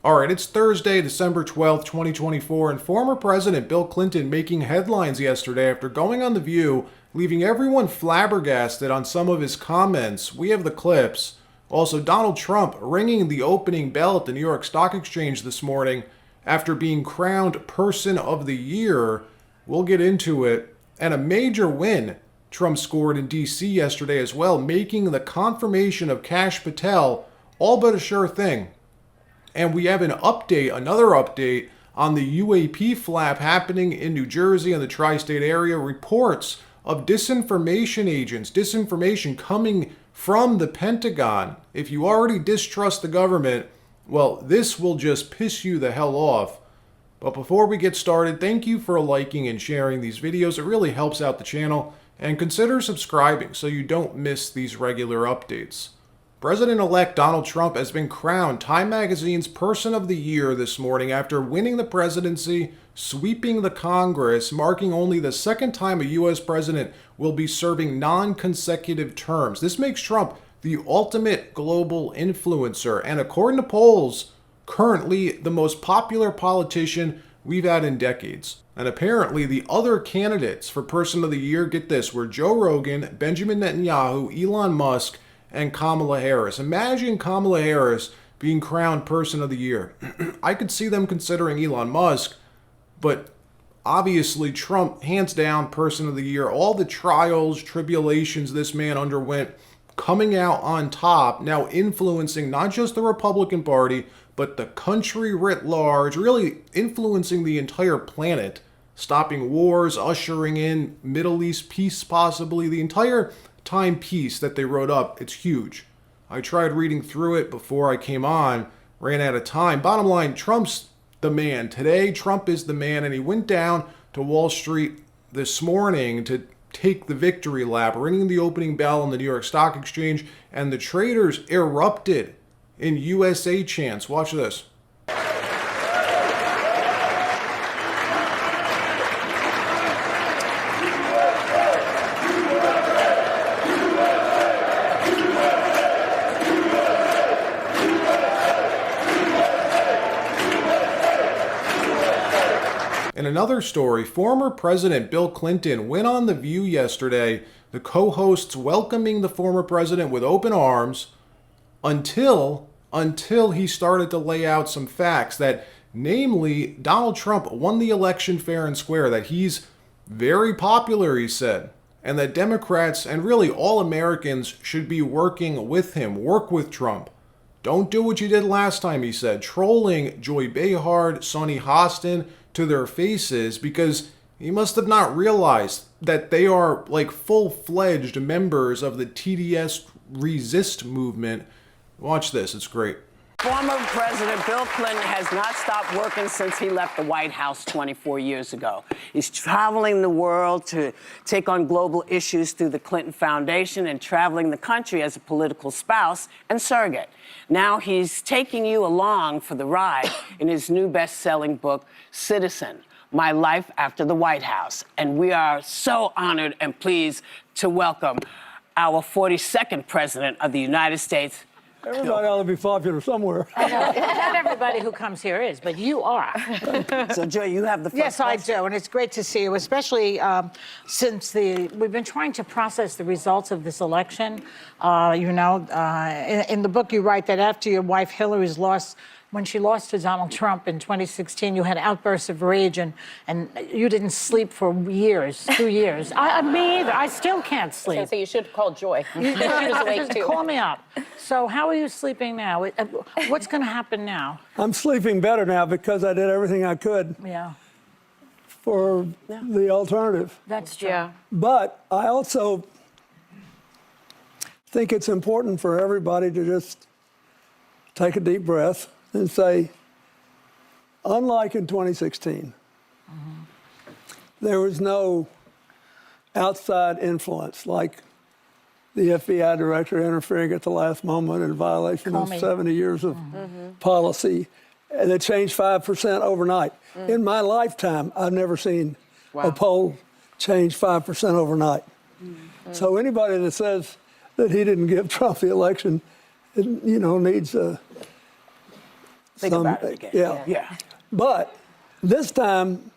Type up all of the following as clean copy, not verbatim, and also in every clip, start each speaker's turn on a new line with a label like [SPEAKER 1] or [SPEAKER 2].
[SPEAKER 1] All right, it's Thursday, December 12th, 2024, and former President Bill Clinton making headlines yesterday after going on The View, leaving everyone flabbergasted on some of his comments. We have the clips. Also, Donald Trump ringing the opening bell at the New York Stock Exchange this morning after being crowned Person of the Year. We'll get into it. And a major win Trump scored in D.C. yesterday as well, making the confirmation of Kash Patel all but a sure thing. And we have another update on the UAP flap happening in New Jersey and the tri-state area. Reports of disinformation coming from the Pentagon. If you already distrust the government, well, this will just piss you the hell off. But before we get started, thank you for liking and sharing these videos. It really helps out the channel. And consider subscribing so you don't miss these regular updates. President-elect Donald Trump has been crowned Time Magazine's Person of the Year this morning after winning the presidency, sweeping the Congress, marking only the second time a U.S. president will be serving non-consecutive terms. This makes Trump the ultimate global influencer, and according to polls, currently the most popular politician we've had in decades. And apparently the other candidates for Person of the Year, get this, were Joe Rogan, Benjamin Netanyahu, Elon Musk, and Kamala Harris. Imagine Kamala Harris being crowned Person of the Year. I could see them considering Elon Musk, but obviously Trump, hands down, Person of the Year. All the trials, tribulations this man underwent, coming out on top, now influencing not just the Republican Party, but the country writ large, really influencing the entire planet, stopping wars, ushering in Middle East peace possibly, the entire timepiece that they wrote up. It's huge. I tried reading through it before I came on, ran out of time. Bottom line, Trump's the man. Today, Trump is the man, and he went down to Wall Street this morning to take the victory lap, ringing the opening bell on the New York Stock Exchange, and the traders erupted in USA chants. Watch this. In another story, former President Bill Clinton went on The View yesterday, the co-hosts welcoming the former president with open arms until he started to lay out some facts that, namely, Donald Trump won the election fair and square, that he's very popular, he said, and that Democrats and really all Americans should be working with him, work with Trump. Don't do what you did last time, he said, trolling Joy Behar, Sonny Hostin to their faces, because he must have not realized that they are like full-fledged members of the TDS resist movement. Watch this, it's great.
[SPEAKER 2] Former President Bill Clinton has not stopped working since he left the White House 24 years ago. He's traveling the world to take on global issues through the Clinton Foundation and traveling the country as a political spouse and surrogate. Now he's taking you along for the ride in his new best-selling book, Citizen: My Life After the White House. And we are so honored and pleased to welcome our 42nd President of the United States.
[SPEAKER 3] Everybody ought to be popular somewhere.
[SPEAKER 4] Not everybody who comes here is, but you are.
[SPEAKER 2] So, Joy, you have the first
[SPEAKER 4] Yes, I
[SPEAKER 2] question.
[SPEAKER 4] do, and it's great to see you, especially since we've been trying to process the results of this election. In the book you write that after your wife Hillary's loss, when she lost to Donald Trump in 2016, you had outbursts of rage and you didn't sleep for years, 2 years. Me either. I still can't sleep.
[SPEAKER 5] So you should call Joy. She was awake too.
[SPEAKER 4] Call me up. So how are you sleeping now? What's going to happen now?
[SPEAKER 3] I'm sleeping better now because I did everything I could for the alternative.
[SPEAKER 4] That's true.
[SPEAKER 5] Yeah.
[SPEAKER 3] But I also think it's important for everybody to just take a deep breath and say, unlike in 2016, there was no outside influence like the FBI director interfering at the last moment in violation of 70 years of policy that changed 5% overnight. In my lifetime, I've never seen a poll change 5% overnight. So anybody that says that he didn't give Trump the election, needs
[SPEAKER 2] Think about it again.
[SPEAKER 3] Yeah. But this time,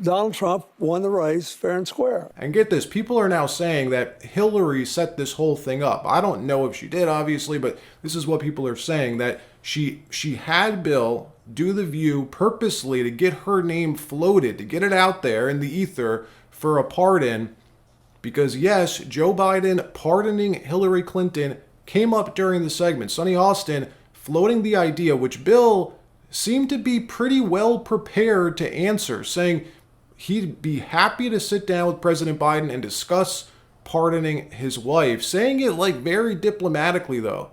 [SPEAKER 3] Donald Trump won the race fair and square.
[SPEAKER 1] And get this, people are now saying that Hillary set this whole thing up. I don't know if she did, obviously, but this is what people are saying, that she had Bill do the View purposely to get her name floated, to get it out there in the ether for a pardon. Because yes, Joe Biden pardoning Hillary Clinton came up during the segment. Sonny Austin floating the idea, which Bill seemed to be pretty well prepared to answer, saying he'd be happy to sit down with President Biden and discuss pardoning his wife, saying it like very diplomatically though.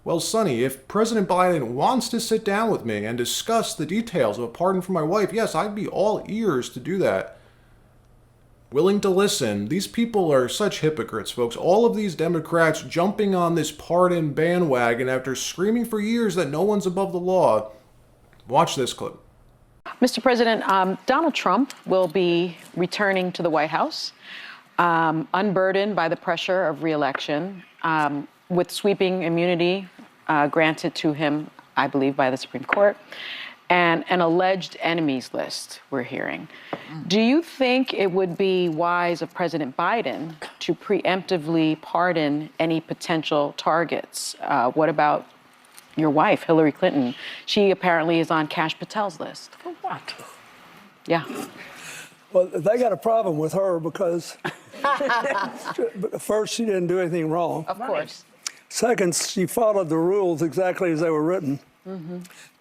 [SPEAKER 1] Well, Sonny, if President Biden wants to sit down with me and discuss the details of a pardon for my wife, yes, I'd be all ears to do that. Willing to listen. These people are such hypocrites, folks. All of these Democrats jumping on this pardon bandwagon after screaming for years that no one's above the law. Watch this clip.
[SPEAKER 5] Mr. President, Donald Trump will be returning to the White House, unburdened by the pressure of re-election, with sweeping immunity granted to him, I believe, by the Supreme Court, and an alleged enemies list, we're hearing. Do you think it would be wise of President Biden to preemptively pardon any potential targets? What about your wife, Hillary Clinton? She apparently is on Kash Patel's list.
[SPEAKER 4] For what?
[SPEAKER 5] Yeah.
[SPEAKER 3] Well, they got a problem with her because first, she didn't do anything wrong.
[SPEAKER 5] Of course.
[SPEAKER 3] Second, she followed the rules exactly as they were written.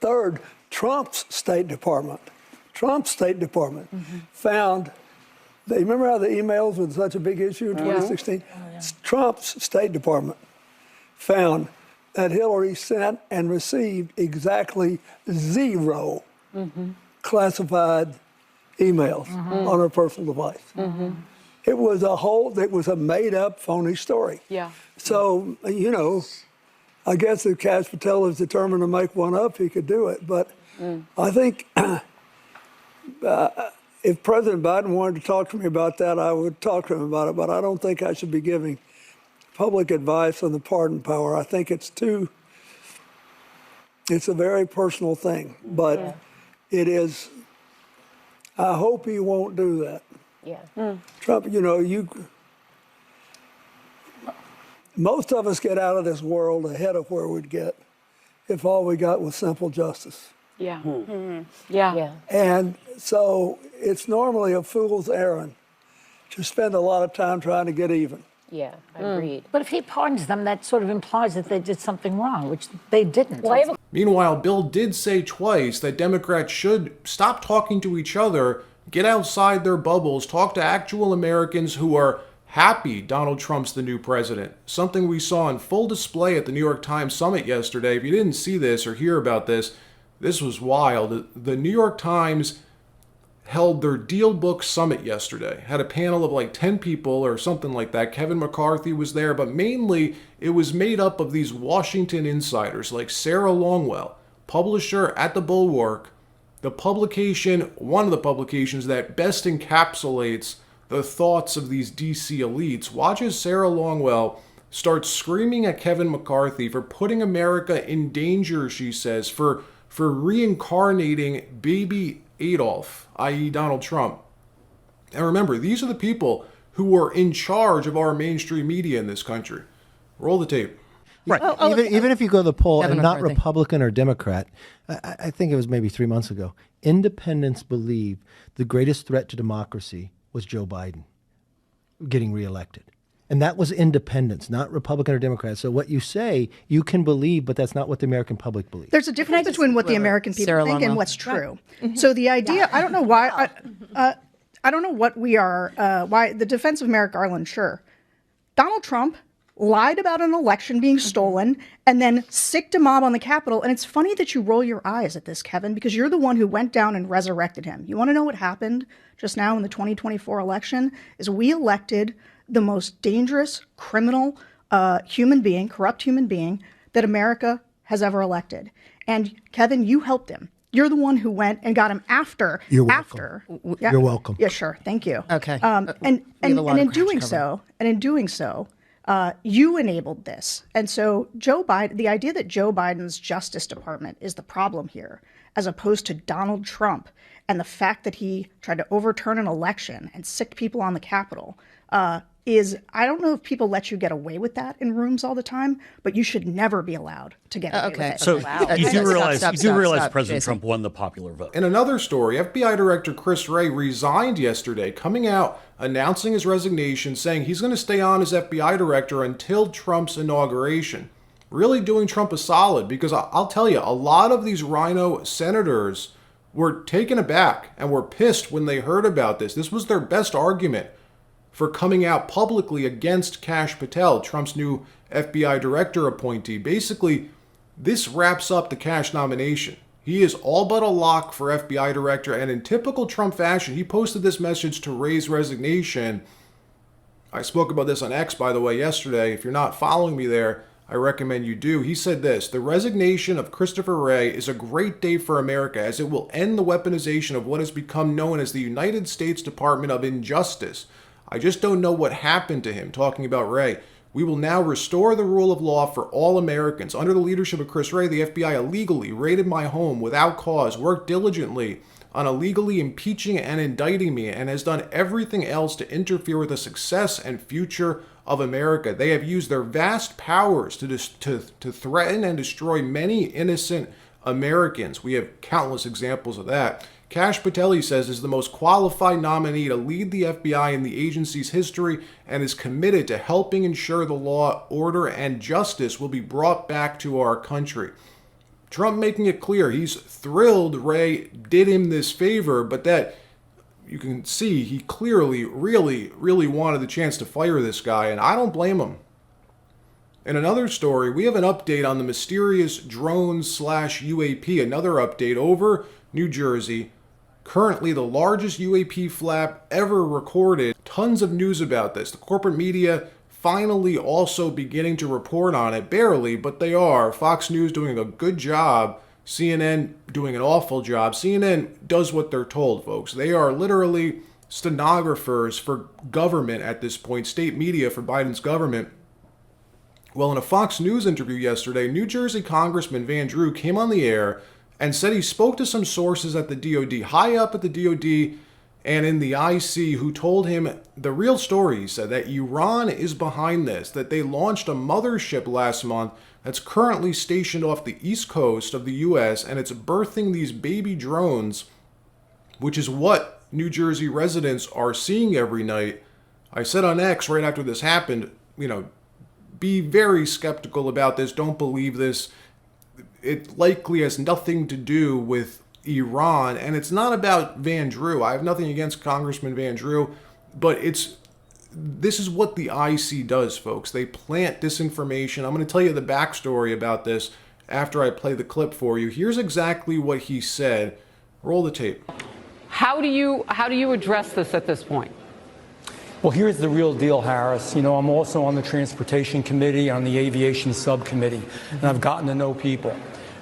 [SPEAKER 3] Third, Trump's State Department found, they remember how the emails were such a big issue in 2016? Trump's State Department found that Hillary sent and received exactly 0 classified emails on her personal device. It was a made-up, phony story.
[SPEAKER 5] Yeah.
[SPEAKER 3] So, you know, I guess if Kash Patel is determined to make one up, he could do it. But I think if President Biden wanted to talk to me about that, I would talk to him about it. But I don't think I should be giving public advice on the pardon power. I think it's a very personal thing. But it is, I hope he won't do that.
[SPEAKER 5] Yeah.
[SPEAKER 3] Trump, you know, most of us get out of this world ahead of where we'd get if all we got was simple justice.
[SPEAKER 5] Yeah. Yeah.
[SPEAKER 3] And so it's normally a fool's errand to spend a lot of time trying to get even.
[SPEAKER 5] Yeah, agreed.
[SPEAKER 4] But if he pardons them, that sort of implies that they did something wrong, which they didn't.
[SPEAKER 5] Well,
[SPEAKER 1] Meanwhile, Bill did say twice that Democrats should stop talking to each other, get outside their bubbles, talk to actual Americans who are happy Donald Trump's the new president. Something we saw on full display at the New York Times summit yesterday. If you didn't see this or hear about this, this was wild. The New York Times held their Deal Book Summit yesterday. Had a panel of like 10 people or something like that. Kevin McCarthy was there, but mainly it was made up of these Washington insiders like Sarah Longwell, publisher at The Bulwark, the publication, one of the publications that best encapsulates the thoughts of these DC elites. Watch as Sarah Longwell starts screaming at Kevin McCarthy for putting America in danger, she says, for reincarnating baby Adolf, i.e. Donald Trump. And remember, these are the people who are in charge of our mainstream media in this country. Roll the tape.
[SPEAKER 6] Right. Even if you go to the poll and not Republican or Democrat, I think it was maybe 3 months ago, independents believe the greatest threat to democracy was Joe Biden getting reelected. And that was independents, not Republican or Democrat. So what you say, you can believe, but that's not what the American public believes.
[SPEAKER 7] There's a difference between what the American people think and what's true. So the idea, I don't know why, I don't know what we are, why the defense of Merrick Garland, sure. Donald Trump lied about an election being stolen and then sicked a mob on the Capitol. And it's funny that you roll your eyes at this, Kevin, because you're the one who went down and resurrected him. You want to know what happened just now in the 2024 election? Is we elected the most dangerous, criminal human being, corrupt human being that America has ever elected. And Kevin, you helped him. You're the one who went and got him after.
[SPEAKER 6] You're welcome.
[SPEAKER 7] Yeah.
[SPEAKER 6] You're welcome.
[SPEAKER 7] Yeah, sure. Thank you.
[SPEAKER 8] Okay.
[SPEAKER 7] And in doing so, You enabled this. And so Joe Biden, the idea that Joe Biden's Justice Department is the problem here, as opposed to Donald Trump, and the fact that he tried to overturn an election and sick people on the Capitol, is, I don't know if people let you get away with that in rooms all the time, but you should never be allowed to get away with it.
[SPEAKER 8] So you do realize President
[SPEAKER 9] Jason.
[SPEAKER 8] Trump won the popular vote.
[SPEAKER 1] In another story, FBI Director Chris Wray resigned yesterday, coming out, announcing his resignation, saying he's going to stay on as FBI Director until Trump's inauguration. Really doing Trump a solid, because I'll tell you, a lot of these rhino senators were taken aback and were pissed when they heard about this. This was their best argument for coming out publicly against Kash Patel, Trump's new FBI Director appointee. Basically, this wraps up the Kash nomination. He is all but a lock for FBI Director, and in typical Trump fashion, he posted this message to Wray's resignation. I spoke about this on X, by the way, yesterday. If you're not following me there, I recommend you do. He said this: "The resignation of Christopher Wray is a great day for America, as it will end the weaponization of what has become known as the United States Department of Injustice. I just don't know what happened to him," talking about Wray. "We will now restore the rule of law for all Americans. Under the leadership of Chris Wray, the FBI illegally raided my home without cause, worked diligently on illegally impeaching and indicting me, and has done everything else to interfere with the success and future of America. They have used their vast powers to threaten and destroy many innocent Americans." We have countless examples of that. Kash Patel, he says, is the most qualified nominee to lead the FBI in the agency's history and is committed to helping ensure the law, order, and justice will be brought back to our country. Trump making it clear he's thrilled Wray did him this favor, but that you can see he clearly really wanted the chance to fire this guy, and I don't blame him. In another story, we have an update on the mysterious drone/UAP, another update over New Jersey. Currently the largest UAP flap ever recorded. Tons of news about this. The corporate media finally also beginning to report on it, barely, but they are. Fox News doing a good job. CNN doing an awful job. CNN does what they're told, folks. They are literally stenographers for government at this point, state media for Biden's government. Well, in a Fox News interview yesterday, New Jersey Congressman Van Drew came on the air and said he spoke to some sources at the DOD, high up at the DOD and in the IC, who told him the real story. He said that Iran is behind this, that they launched a mothership last month that's currently stationed off the east coast of the U.S., and it's birthing these baby drones, which is what New Jersey residents are seeing every night. I said on X right after this happened, be very skeptical about this. Don't believe this. It likely has nothing to do with Iran, and it's not about Van Drew. I have nothing against Congressman Van Drew, but this is what the IC does, folks. They plant disinformation. I'm going to tell you the backstory about this after I play the clip for you. Here's exactly what he said. Roll the tape.
[SPEAKER 10] How do you address this at this point?
[SPEAKER 11] Well, here's the real deal, Harris. I'm also on the Transportation Committee, on the Aviation Subcommittee, and I've gotten to know people.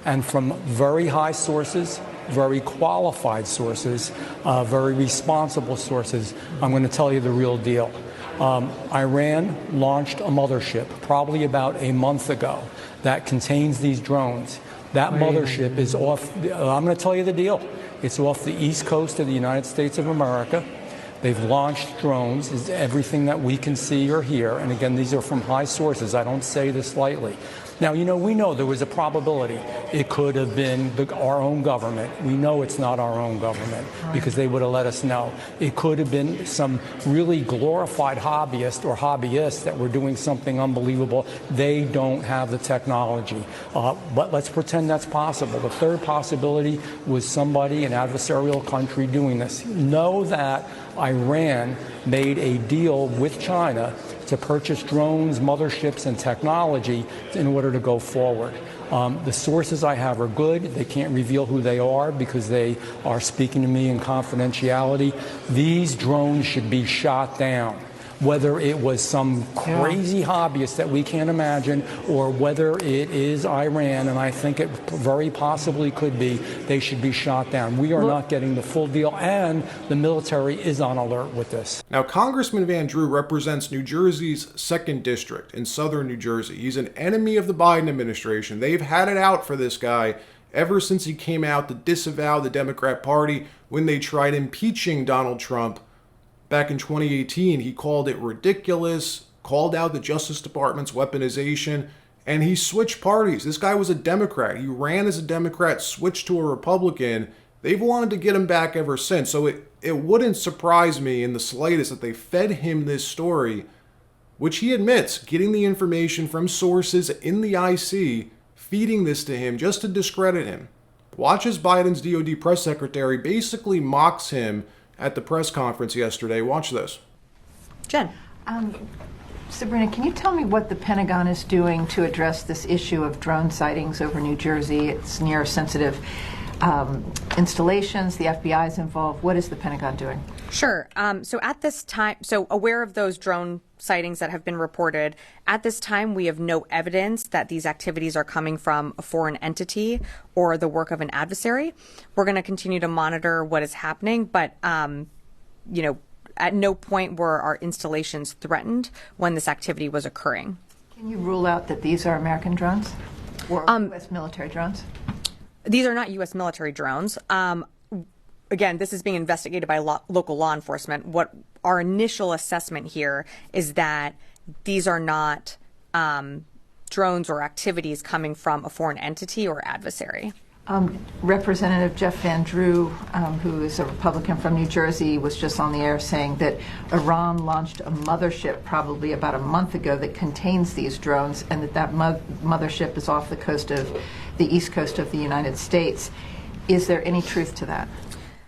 [SPEAKER 11] And from very high sources, very qualified sources, very responsible sources, I'm going to tell you the real deal. Iran launched a mothership probably about a month ago that contains these drones. That mothership is off, I'm going to tell you the deal. It's off the east coast of the United States of America. They've launched drones, is everything that we can see or hear. And again, these are from high sources. I don't say this lightly. Now, we know there was a probability it could have been our own government. We know it's not our own government because they would have let us know. It could have been some really glorified hobbyist or hobbyists that were doing something unbelievable. They don't have the technology. But let's pretend that's possible. The third possibility was somebody, an adversarial country, doing this. Know that Iran made a deal with China to purchase drones, motherships, and technology in order to go forward. The sources I have are good. They can't reveal who they are because they are speaking to me in confidentiality. These drones should be shot down. whether it was some crazy hobbyist that we can't imagine, or whether it is Iran, and I think it very possibly could be, they should be shot down. We are not getting the full deal, and the military is on alert with this.
[SPEAKER 1] Now, Congressman Van Drew represents New Jersey's 2nd District in southern New Jersey. He's an enemy of the Biden administration. They've had it out for this guy ever since he came out to disavow the Democrat Party when they tried impeaching Donald Trump back in 2018. He called it ridiculous, called out the Justice Department's weaponization, and he switched parties. This guy was a Democrat. He ran as a Democrat, switched to a Republican. They've wanted to get him back ever since. So it wouldn't surprise me in the slightest that they fed him this story, which he admits, getting the information from sources in the IC, feeding this to him just to discredit him. Watch as Biden's DOD press secretary basically mocks him at the press conference yesterday. Watch this.
[SPEAKER 9] Jen. Sabrina, can you tell me what the Pentagon is doing to address this issue of drone sightings over New Jersey? It's near sensitive installations. The FBI is involved. What is the Pentagon doing?
[SPEAKER 12] Sure. So at this time, aware of those drone sightings that have been reported, at this time we have no evidence that these activities are coming from a foreign entity or the work of an adversary. We're going to continue to monitor what is happening, but at no point were our installations threatened when this activity was occurring.
[SPEAKER 9] Can you rule out that these are American drones or U.S. military drones?
[SPEAKER 12] These are not U.S. military drones. Again, this is being investigated by local law enforcement. What our initial assessment here is that these are not drones or activities coming from a foreign entity or adversary.
[SPEAKER 9] Representative Jeff Van Drew, who is a Republican from New Jersey, was just on the air saying that Iran launched a mothership probably about a month ago that contains these drones, and that mothership is off the coast of the east coast of the United States. Is there any truth to that?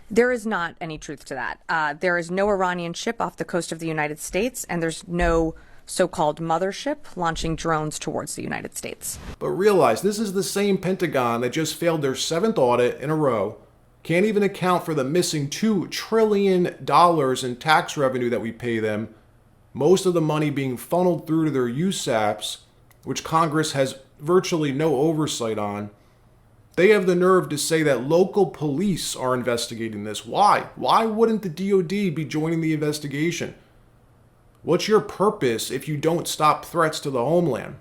[SPEAKER 12] There is not any truth to that. There is no Iranian ship off the coast of the United States, and there's no so-called mothership launching drones towards the United States.
[SPEAKER 1] But realize this is the same Pentagon that just failed their 7th audit in a row, can't even account for the missing $2 trillion in tax revenue that we pay them, most of the money being funneled through to their USAPs, which Congress has virtually no oversight on. They have the nerve to say that local police are investigating this. Why? Why wouldn't the DOD be joining the investigation? What's your purpose if you don't stop threats to the homeland?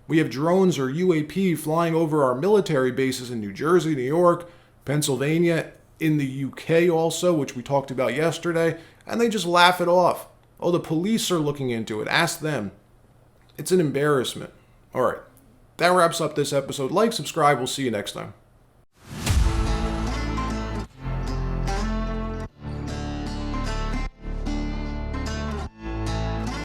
[SPEAKER 1] We have drones or UAP flying over our military bases in New Jersey, New York, Pennsylvania, in the UK also, which we talked about yesterday, and they just laugh it off. Oh, the police are looking into it. Ask them. It's an embarrassment. All right. That wraps up this episode. Like, subscribe. We'll see you next time.